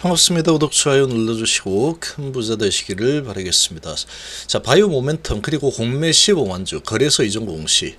반갑습니다. 구독, 좋아요 눌러주시고 큰 부자 되시기를 바라겠습니다. 자, 바이오 모멘텀 그리고 공매 15만주 거래소 이전 공시,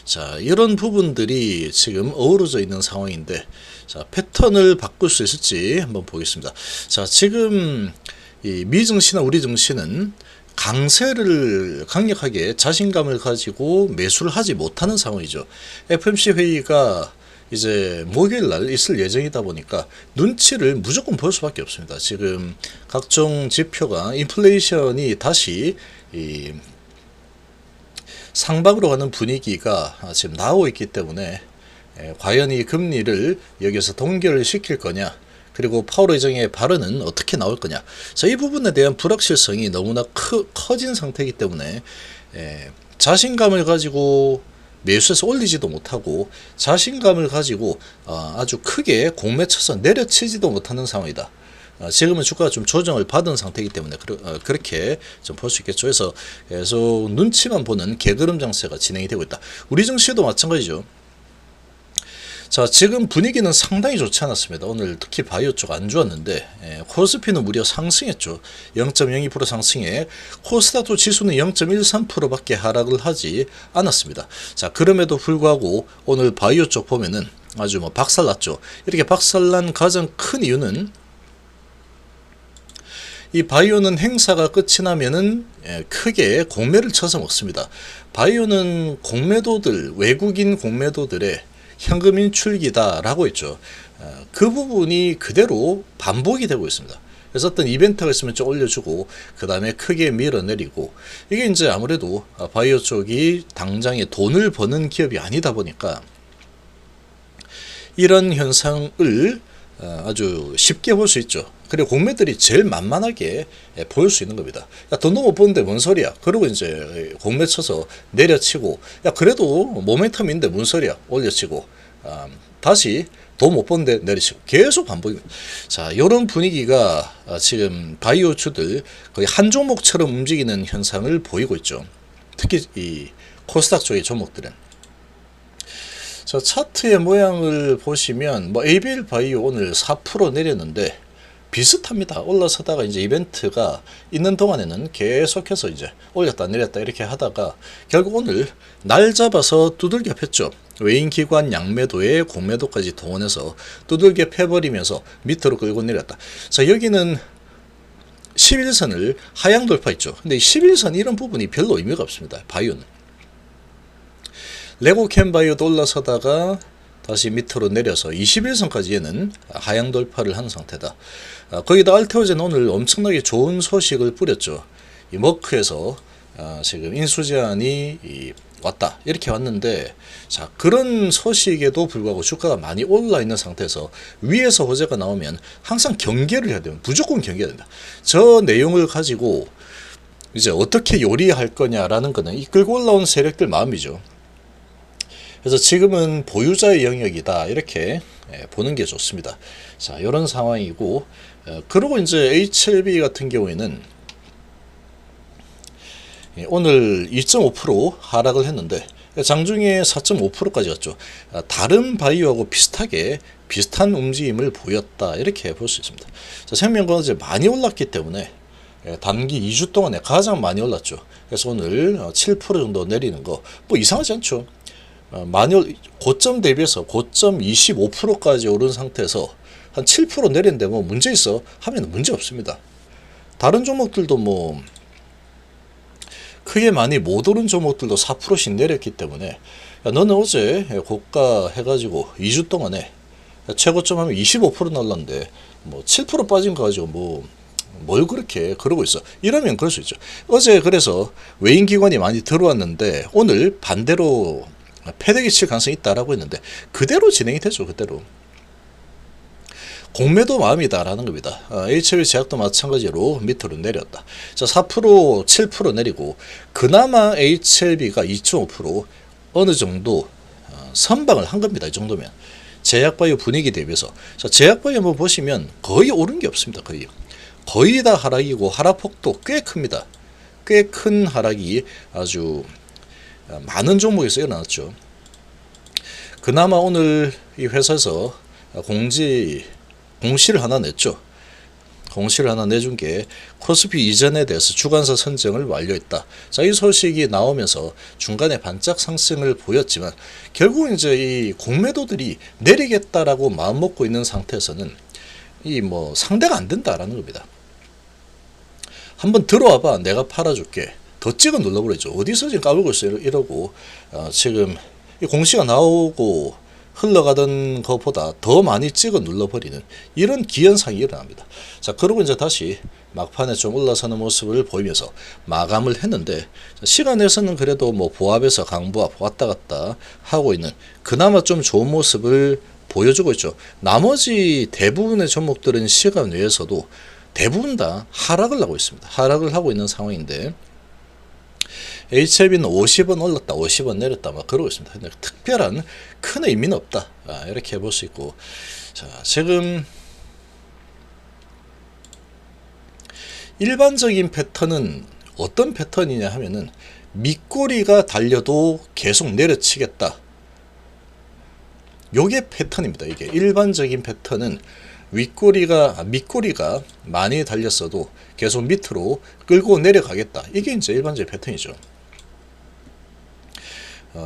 자 이런 부분들이 지금 어우러져 있는 상황인데, 자 패턴을 바꿀 수 있을지 한번 보겠습니다. 자, 지금 이 미 증시나 우리 증시는 강세를 강력하게 자신감을 가지고 매수를 하지 못하는 상황이죠. FOMC 회의가 이제 목요일 날 있을 예정이다 보니까 눈치를 무조건 볼 수밖에 없습니다. 지금 각종 지표가 인플레이션이 다시 이 상방으로 가는 분위기가 지금 나오고 있기 때문에 과연 이 금리를 여기서 동결시킬 거냐, 그리고 파월 의장의 발언은 어떻게 나올 거냐, 자, 이 부분에 대한 불확실성이 너무나 커진 상태이기 때문에 자신감을 가지고 매수해서 올리지도 못하고 자신감을 가지고 아주 크게 공매 쳐서 내려치지도 못하는 상황이다. 지금은 주가가 좀 조정을 받은 상태이기 때문에 그렇게 좀 볼 수 있겠죠. 그래서 계속 눈치만 보는 개그름 장세가 진행이 되고 있다. 우리 증시도 마찬가지죠. 자, 지금 분위기는 상당히 좋지 않았습니다. 오늘 특히 바이오 쪽 안 좋았는데, 코스피는 무려 상승했죠. 0.02% 상승해 코스닥도 지수는 0.13%밖에 하락을 하지 않았습니다. 자, 그럼에도 불구하고 오늘 바이오 쪽 보면은 아주 박살났죠. 이렇게 박살난 가장 큰 이유는, 이 바이오는 행사가 끝이 나면은 크게 공매를 쳐서 먹습니다. 바이오는 공매도들, 외국인 공매도들의 현금 인출기다라고 했죠. 그 부분이 그대로 반복이 되고 있습니다. 그래서 어떤 이벤트가 있으면 좀 올려주고 그 다음에 크게 밀어내리고, 이게 이제 아무래도 바이오 쪽이 당장에 돈을 버는 기업이 아니다 보니까 이런 현상을 아주 쉽게 볼 수 있죠. 그리고 공매들이 제일 만만하게 보일 수 있는 겁니다. 야, 돈도 못 버는데 뭔 소리야. 그러고 이제 공매 쳐서 내려치고, 야, 그래도 모멘텀인데 뭔 소리야. 올려치고, 다시 돈 못 버는데 내려치고, 계속 반복입니다. 자, 이런 분위기가 지금 바이오주들 거의 한 종목처럼 움직이는 현상을 보이고 있죠. 특히 이 코스닥 쪽의 종목들은. 자, 차트의 모양을 보시면 ABL 바이오 오늘 4% 내렸는데 비슷합니다. 올라서다가 이제 이벤트가 있는 동안에는 계속해서 이제 올렸다 내렸다 이렇게 하다가 결국 오늘 날 잡아서 두들겨 팼죠. 외인 기관 양매도에 공매도까지 동원해서 두들겨 패버리면서 밑으로 끌고 내렸다. 자, 여기는 11선을 하향 돌파했죠. 근데 11선 이런 부분이 별로 의미가 없습니다. 바이오는. 레고캠 바이오도 올라서다가 다시 밑으로 내려서 21선까지는 하향 돌파를 한 상태다. 거기다 알테오젠 오늘 엄청나게 좋은 소식을 뿌렸죠. 이 머크에서 지금 인수 제한이 왔다 이렇게 왔는데, 자, 그런 소식에도 불구하고 주가가 많이 올라 있는 상태에서 위에서 호재가 나오면 항상 경계를 해야 됩니다. 무조건 경계해야 된다. 저 내용을 가지고 이제 어떻게 요리할 거냐라는 거는 이 끌고 올라온 세력들 마음이죠. 그래서 지금은 보유자의 영역이다 이렇게 보는 게 좋습니다. 자, 이런 상황이고, 그리고 이제 HLB 같은 경우에는 오늘 2.5% 하락을 했는데 장중에 4.5%까지 갔죠. 다른 바이오하고 비슷한 움직임을 보였다 이렇게 볼 수 있습니다. 자, 생명과학제 많이 올랐기 때문에 단기 2주 동안에 가장 많이 올랐죠. 그래서 오늘 7% 정도 내리는 거 뭐 이상하지 않죠. 많이 고점 대비해서 고점 25%까지 오른 상태에서 한 7% 내렸는데 뭐 문제 있어 하면 문제 없습니다. 다른 종목들도 뭐 크게 많이 못 오른 종목들도 4%씩 내렸기 때문에, 야, 너는 어제 고가 해가지고 2주 동안에 최고점 하면 25% 날랐는데 뭐 7% 빠진 거 가지고 뭘 그렇게 그러고 있어. 이러면 그럴 수 있죠. 어제 그래서 외인 기관이 많이 들어왔는데 오늘 반대로 패대기 칠 가능성이 있다라고 했는데 그대로 진행이 되죠. 그대로 공매도 마음이다라는 겁니다. HLB 제약도 마찬가지로 밑으로 내렸다. 자, 4% 7% 내리고 그나마 HLB가 2.5% 어느 정도 선방을 한 겁니다. 이 정도면 제약바이오 분위기 대비해서. 자, 제약바이오 한번 보시면 거의 오른 게 없습니다. 거의 다 하락이고 하락폭도 꽤 큽니다. 꽤 큰 하락이 아주 많은 종목에서 일어났죠. 그나마 오늘 이 회사에서 공시를 하나 냈죠. 공시를 하나 내준 게 코스피 이전에 대해서 주간사 선정을 완료했다. 자, 이 소식이 나오면서 중간에 반짝 상승을 보였지만 결국 이제 이 공매도들이 내리겠다라고 마음 먹고 있는 상태에서는 이 뭐 상대가 안 된다라는 겁니다. 한번 들어와봐, 내가 팔아줄게. 더 찍어 눌러버리죠. 어디서 지금 까불고 있어 이러고 지금 이 공시가 나오고 흘러가던 것보다 더 많이 찍어 눌러버리는 이런 기현상이 일어납니다. 자, 그러고 이제 다시 막판에 좀 올라서는 모습을 보이면서 마감을 했는데, 시간에서는 그래도 뭐 보합에서 강보합 왔다 갔다 하고 있는 그나마 좀 좋은 모습을 보여주고 있죠. 나머지 대부분의 종목들은 시간 외에서도 대부분 다 하락을 하고 있습니다. 하락을 하고 있는 상황인데, HLB는 50원 올랐다 50원 내렸다 막 그러고 있습니다. 근데 특별한 큰 의미는 없다, 이렇게 볼 수 있고, 자, 지금 일반적인 패턴은 어떤 패턴이냐 하면은 밑꼬리가 달려도 계속 내려치겠다, 요게 패턴입니다. 이게 일반적인 패턴은 밑꼬리가 많이 달렸어도 계속 밑으로 끌고 내려가겠다, 이게 이제 일반적인 패턴이죠.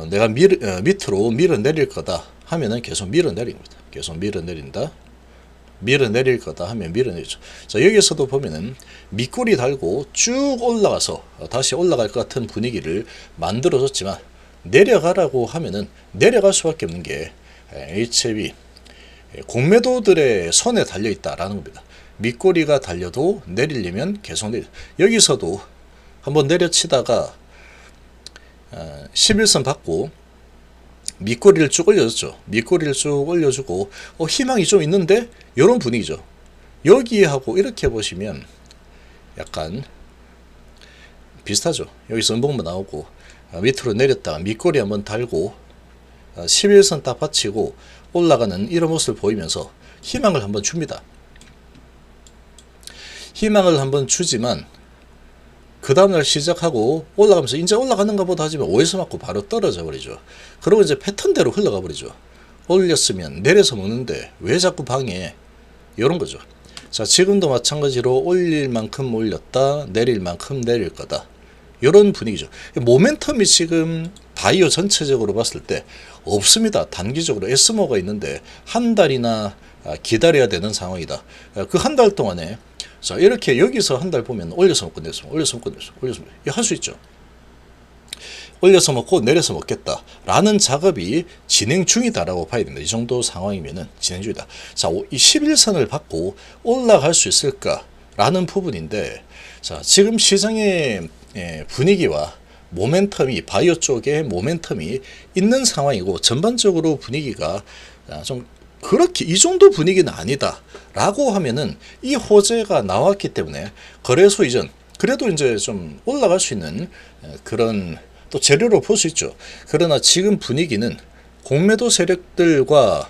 내가 밑으로 밀어내릴 거다 하면은 계속 밀어내립니다. 계속 밀어내린다. 밀어내릴 거다 하면 밀어내리죠. 자, 여기서도 보면은 밑꼬리 달고 쭉 올라가서 다시 올라갈 것 같은 분위기를 만들어줬지만, 내려가라고 하면은 내려갈 수밖에 없는 게 HLB 공매도들의 손에 달려있다라는 겁니다. 밑꼬리가 달려도 내리려면 계속 내려. 여기서도 한번 내려치다가 11선 받고 밑꼬리를 쭉 올려줬죠. 밑꼬리를 쭉 올려주고 희망이 좀 있는데 이런 분위기죠. 여기하고 이렇게 보시면 약간 비슷하죠. 여기서 음봉만 나오고 밑으로 내렸다가 밑꼬리 한번 달고 11선 딱 받치고 올라가는 이런 모습을 보이면서 희망을 한번 줍니다. 희망을 한번 주지만 그 다음날 시작하고 올라가면서 이제 올라가는가 보다 하지만 5에서 맞고 바로 떨어져 버리죠. 그리고 이제 패턴대로 흘러가 버리죠. 올렸으면 내려서 먹는데 왜 자꾸 방해해? 이런 거죠. 자, 지금도 마찬가지로 올릴 만큼 올렸다, 내릴 만큼 내릴 거다, 이런 분위기죠. 모멘텀이 지금 바이오 전체적으로 봤을 때 없습니다. 단기적으로 에스모가 있는데 한 달이나 기다려야 되는 상황이다. 그 한 달 동안에 자, 이렇게 여기서 한 달 보면 올려서 먹고 내려서 올려서 먹고 내려서 올려서 먹고 할 수 있죠. 올려서 먹고 내려서 먹겠다 라는 작업이 진행 중이다라고 봐야 됩니다. 이 정도 상황이면은 진행 중이다. 자, 이 11선을 받고 올라갈 수 있을까 라는 부분인데, 자, 지금 시장의 분위기와 모멘텀이 바이오 쪽에 모멘텀이 있는 상황이고, 전반적으로 분위기가 좀 그렇게 이 정도 분위기는 아니다 라고 하면은 이 호재가 나왔기 때문에 거래소 이전 그래도 이제 좀 올라갈 수 있는 그런 또 재료로 볼 수 있죠. 그러나 지금 분위기는 공매도 세력들과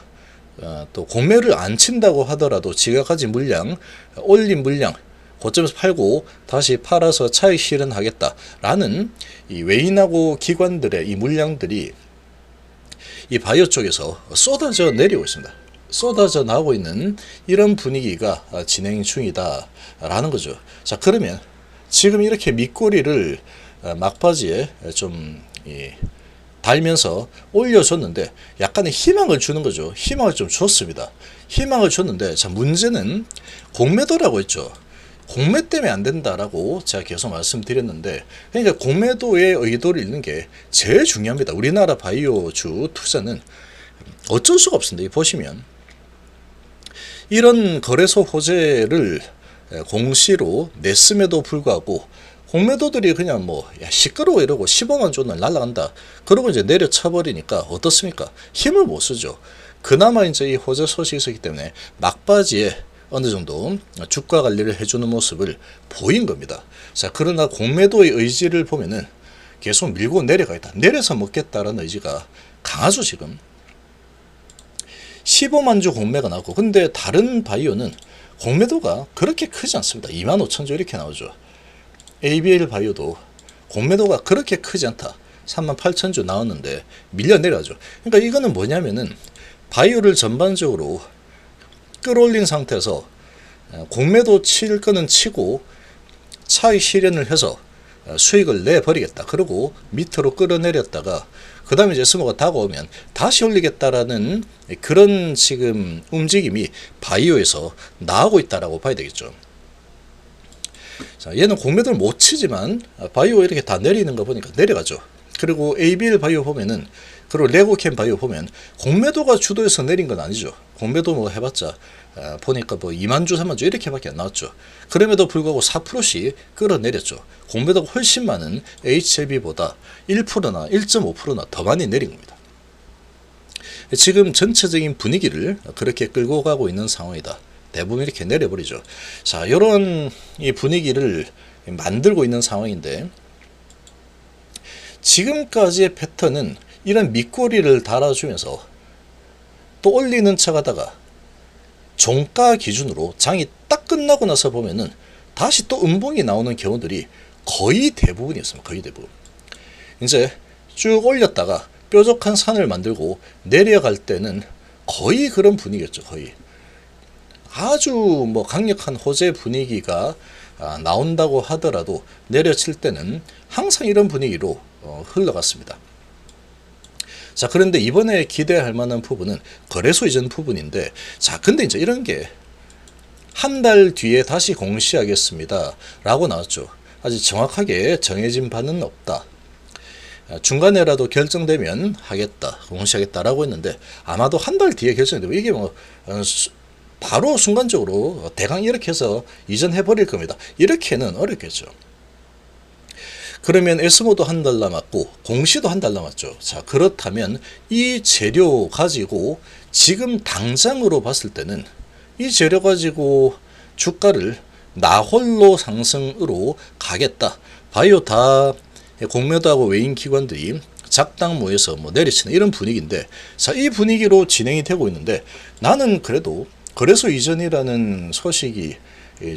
또 공매를 안 친다고 하더라도 지가 가진 물량, 올린 물량 고점에서 팔고 다시 팔아서 차익 실현하겠다라는 이 외인하고 기관들의 이 물량들이 이 바이오 쪽에서 쏟아져 내리고 있습니다. 쏟아져 나오고 있는 이런 분위기가 진행 중이다 라는 거죠. 자, 그러면 지금 이렇게 밑꼬리를 막바지에 좀 달면서 올려줬는데 약간의 희망을 주는 거죠. 희망을 좀 줬습니다. 희망을 줬는데, 자, 문제는 공매도라고 했죠. 공매 때문에 안 된다라고 제가 계속 말씀드렸는데, 그러니까 공매도의 의도를 읽는 게 제일 중요합니다. 우리나라 바이오주 투자는 어쩔 수가 없습니다. 보시면 이런 거래소 호재를 공시로 냈음에도 불구하고 공매도들이 그냥 뭐 시끄러워 이러고 15만 존을 날라간다 그러고 이제 내려쳐 버리니까 어떻습니까? 힘을 못 쓰죠. 그나마 이제 이 호재 소식이 있었기 때문에 막바지에 어느 정도 주가 관리를 해주는 모습을 보인 겁니다. 자, 그러나 공매도의 의지를 보면은 계속 밀고 내려가겠다, 내려서 먹겠다라는 의지가 강하죠. 지금 15만 주 공매가 나오고, 근데 다른 바이오는 공매도가 그렇게 크지 않습니다. 25,000주 이렇게 나오죠. ABL 바이오도 공매도가 그렇게 크지 않다. 38,000주 나왔는데 밀려 내려가죠. 그러니까 이거는 뭐냐면은 바이오를 전반적으로 끌어올린 상태에서 공매도 칠 거는 치고 차익 실현을 해서 수익을 내버리겠다. 그리고 밑으로 끌어내렸다가 그 다음에 이제 스모가 다가오면 다시 올리겠다라는 그런 지금 움직임이 바이오에서 나오고 있다라고 봐야 되겠죠. 자, 얘는 공매도를 못 치지만 바이오 이렇게 다 내리는 거 보니까 내려가죠. 그리고 ABL 바이오 보면은, 그리고 레고캠 바이오 보면 공매도가 주도해서 내린 건 아니죠. 공매도 뭐 해봤자 보니까 뭐 2만 주, 3만 주 이렇게밖에 안 나왔죠. 그럼에도 불구하고 4%씩 끌어내렸죠. 공매도가 훨씬 많은 HLB보다 1%나 1.5%나 더 많이 내린 겁니다. 지금 전체적인 분위기를 그렇게 끌고 가고 있는 상황이다. 대부분 이렇게 내려버리죠. 자, 이런 이 분위기를 만들고 있는 상황인데, 지금까지의 패턴은 이런 밑꼬리를 달아주면서 또 올리는 척 하다가 종가 기준으로 장이 딱 끝나고 나서 보면은 다시 또 음봉이 나오는 경우들이 거의 대부분이었습니다. 거의 대부분. 이제 쭉 올렸다가 뾰족한 산을 만들고 내려갈 때는 거의 그런 분위기였죠. 거의. 아주 뭐 강력한 호재 분위기가 나온다고 하더라도 내려칠 때는 항상 이런 분위기로 흘러갔습니다. 자, 그런데 이번에 기대할 만한 부분은 거래소 이전 부분인데, 자, 근데 이제 이런 게 한 달 뒤에 다시 공시하겠습니다 라고 나왔죠. 아직 정확하게 정해진 바는 없다. 중간에라도 결정되면 하겠다, 공시하겠다라고 했는데, 아마도 한 달 뒤에 결정되고, 이게 뭐 바로 순간적으로 대강 이렇게 해서 이전해버릴 겁니다. 이렇게는 어렵겠죠. 그러면 에스모도 한 달 남았고 공시도 한 달 남았죠. 자, 그렇다면 이 재료 가지고 지금 당장으로 봤을 때는 이 재료 가지고 주가를 나홀로 상승으로 가겠다. 바이오 다 공매도하고 외인 기관들이 작당 모여서 뭐 내리치는 이런 분위기인데, 자, 이 분위기로 진행이 되고 있는데, 나는 그래도 거래소 이전이라는 소식이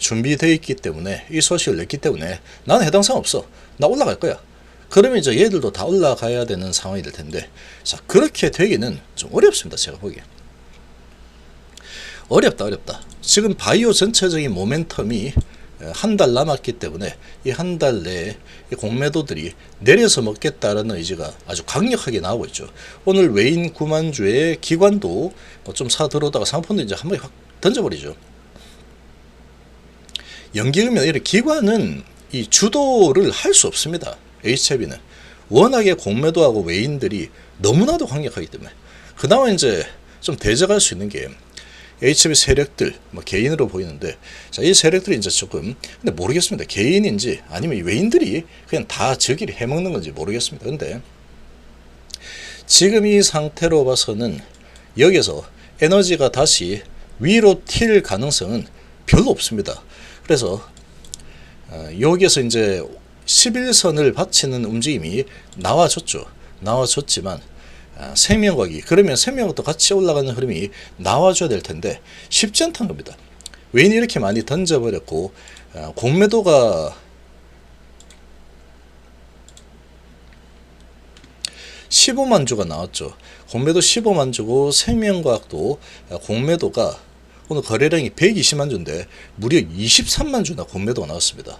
준비되어 있기 때문에, 이 소식을 냈기 때문에 나는 해당 사항 없어. 나 올라갈 거야. 그러면 이제 얘들도 다 올라가야 되는 상황이 될 텐데, 자, 그렇게 되기는 좀 어렵습니다. 제가 보기에. 어렵다. 지금 바이오 전체적인 모멘텀이 한 달 남았기 때문에 이 한 달 내에 이 공매도들이 내려서 먹겠다라는 의지가 아주 강력하게 나오고 있죠. 오늘 외인 9만 주의 기관도 좀 사 들어오다가 상품도 이제 한 번에 확 던져버리죠. 연기금이나 이런 기관은 이 주도를 할 수 없습니다. HLB는 워낙에 공매도하고 외인들이 너무나도 강력하기 때문에. 그 다음에 이제 좀 대적할 수 있는 게 HLB 세력들, 뭐 개인으로 보이는데, 자, 이 세력들이 이제 조금, 근데 모르겠습니다. 개인인지 아니면 외인들이 그냥 다 저기를 해먹는 건지 모르겠습니다. 근데 지금 이 상태로 봐서는 여기서 에너지가 다시 위로 튈 가능성은 별로 없습니다. 그래서 여기에서 이제 11선을 받치는 움직임이 나와줬지만 생명과기, 그러면 생명과도 같이 올라가는 흐름이 나와줘야 될 텐데 쉽지 않다는 겁니다. 외인이 이렇게 많이 던져버렸고 공매도가 15만 주가 나왔죠. 공매도 15만 주고 생명과학도 공매도가 오늘 거래량이 120만 주인데 무려 23만 주나 공매도가 나왔습니다.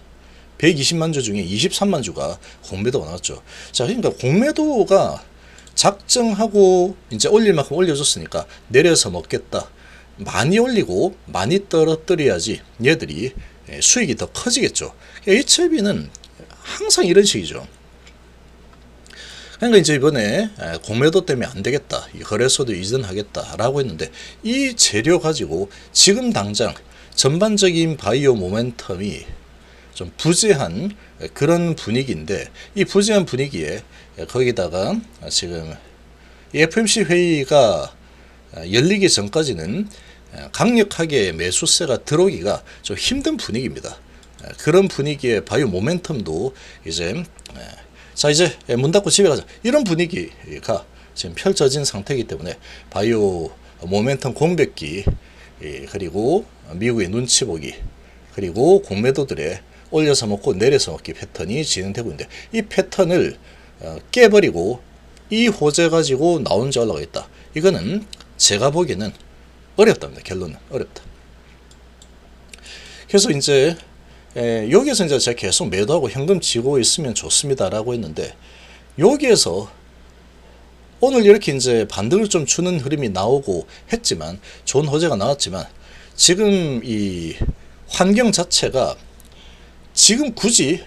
120만 주 중에 23만 주가 공매도가 나왔죠. 자, 그러니까 공매도가 작정하고 이제 올릴 만큼 올려줬으니까 내려서 먹겠다. 많이 올리고 많이 떨어뜨려야지 얘들이 수익이 더 커지겠죠. HLB는 항상 이런 식이죠. 그러니까 이제 이번에 공매도 때문에 안 되겠다, 이 거래소도 이전하겠다라고 했는데, 이 재료 가지고 지금 당장 전반적인 바이오 모멘텀이 좀 부재한 그런 분위기인데, 이 부재한 분위기에 거기다가 지금 FMC 회의가 열리기 전까지는 강력하게 매수세가 들어오기가 좀 힘든 분위기입니다. 그런 분위기에 바이오 모멘텀도 이제 자, 이제 문 닫고 집에 가자, 이런 분위기가 지금 펼쳐진 상태이기 때문에 바이오 모멘텀 공백기, 그리고 미국의 눈치 보기, 그리고 공매도들의 올려서 먹고 내려서 먹기 패턴이 진행되고 있는데, 이 패턴을 깨버리고 이 호재 가지고 나 혼자 올라가겠다, 이거는 제가 보기에는 어렵답니다. 결론은 어렵다. 그래서 이제 여기에서 이제 제가 계속 매도하고 현금 지고 있으면 좋습니다라고 했는데, 여기에서 오늘 이렇게 이제 반등을 좀 주는 흐름이 나오고 했지만, 좋은 호재가 나왔지만, 지금 이 환경 자체가 지금 굳이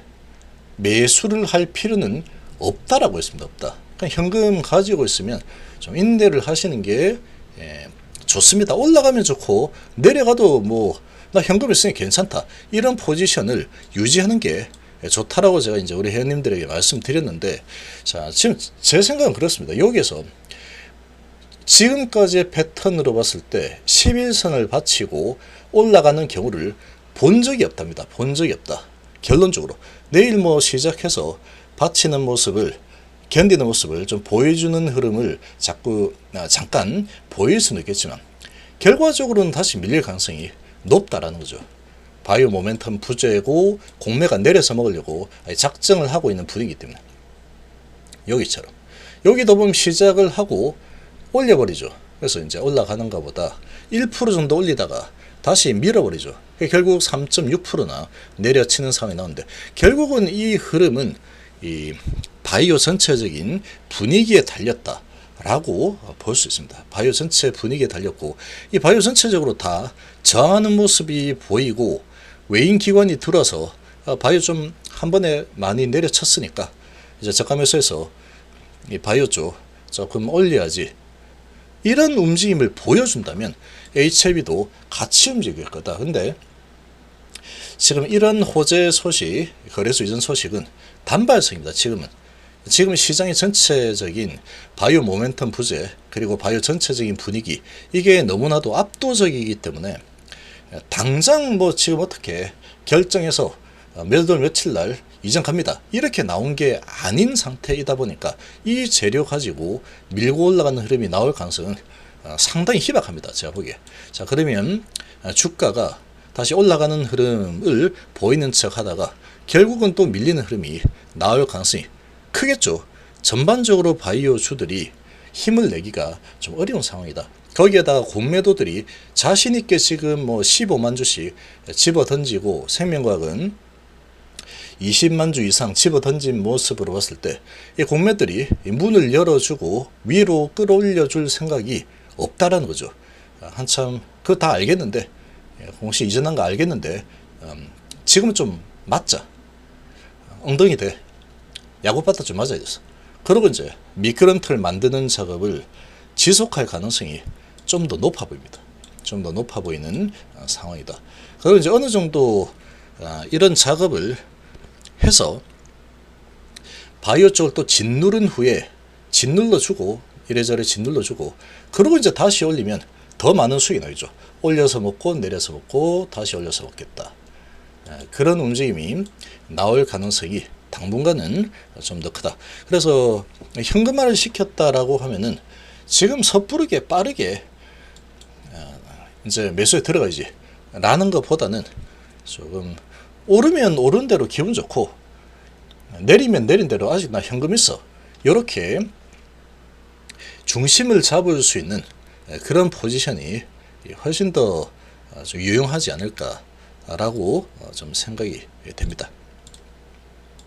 매수를 할 필요는 없다라고 했습니다. 없다. 그냥 현금 가지고 있으면 좀 인내를 하시는 게 좋습니다. 올라가면 좋고 내려가도 뭐 나 현금 있으니 괜찮다, 이런 포지션을 유지하는 게 좋다라고 제가 이제 우리 회원님들에게 말씀드렸는데, 자, 지금 제 생각은 그렇습니다. 여기에서 지금까지의 패턴으로 봤을 때 11선을 받치고 올라가는 경우를 본 적이 없답니다. 본 적이 없다. 결론적으로 내일 뭐 시작해서 받치는 모습을, 견디는 모습을 좀 보여주는 흐름을 자꾸 잠깐 보일 수는 있겠지만, 결과적으로는 다시 밀릴 가능성이 높다라는 거죠. 바이오 모멘텀 부재고 공매가 내려서 먹으려고 작정을 하고 있는 분위기 때문에, 여기처럼 여기도 보면 시작을 하고 올려버리죠. 그래서 이제 올라가는가 보다 1% 정도 올리다가 다시 밀어버리죠. 결국 3.6%나 내려치는 상황이 나오는데, 결국은 이 흐름은 이 바이오 전체적인 분위기에 달렸다 라고 볼 수 있습니다. 바이오 전체 분위기에 달렸고, 이 바이오 전체적으로 다 저항하는 모습이 보이고, 외인 기관이 들어서 바이오 좀 한 번에 많이 내려쳤으니까 이제 저가 매수해서 이 바이오 쪽 조금 올려야지, 이런 움직임을 보여준다면 HLB도 같이 움직일 거다. 근데 지금 이런 호재 소식, 거래소 이전 소식은 단발성입니다. 지금 시장의 전체적인 바이오 모멘텀 부재, 그리고 바이오 전체적인 분위기, 이게 너무나도 압도적이기 때문에 당장 뭐 지금 어떻게 결정해서 몇 월 며칠 날 이전 갑니다, 이렇게 나온 게 아닌 상태이다 보니까 이 재료 가지고 밀고 올라가는 흐름이 나올 가능성은 상당히 희박합니다. 제가 보기에. 자, 그러면 주가가 다시 올라가는 흐름을 보이는 척 하다가 결국은 또 밀리는 흐름이 나올 가능성이 크겠죠. 전반적으로 바이오 주들이 힘을 내기가 좀 어려운 상황이다. 거기에다가 공매도들이 자신있게 지금 뭐 15만 주씩 집어 던지고, 생명과학은 20만 주 이상 집어 던진 모습으로 봤을 때, 이 공매들이 문을 열어주고 위로 끌어올려 줄 생각이 없다라는 거죠. 한참 그거 다 알겠는데, 공시 이전한 거 알겠는데, 지금은 좀 맞자, 엉덩이 대 야구바타 좀 맞아야 됐어. 그러고 이제 미끄럼틀 만드는 작업을 지속할 가능성이 좀 더 높아 보입니다. 좀 더 높아 보이는 상황이다. 그리고 이제 어느 정도 이런 작업을 해서 바이오 쪽을 또 짓누른 후에 짓눌러주고, 이래저래 짓눌러주고, 그리고 이제 다시 올리면 더 많은 수익이 나오죠. 올려서 먹고 내려서 먹고 다시 올려서 먹겠다. 그런 움직임이 나올 가능성이 당분간은 좀 더 크다. 그래서 현금화를 시켰다라고 하면은 지금 섣부르게 빠르게 이제 매수에 들어가야지 라는 것보다는, 조금 오르면 오른 대로 기분 좋고 내리면 내린 대로 아직 나 현금 있어, 이렇게 중심을 잡을 수 있는 그런 포지션이 훨씬 더 유용하지 않을까라고 좀 생각이 됩니다.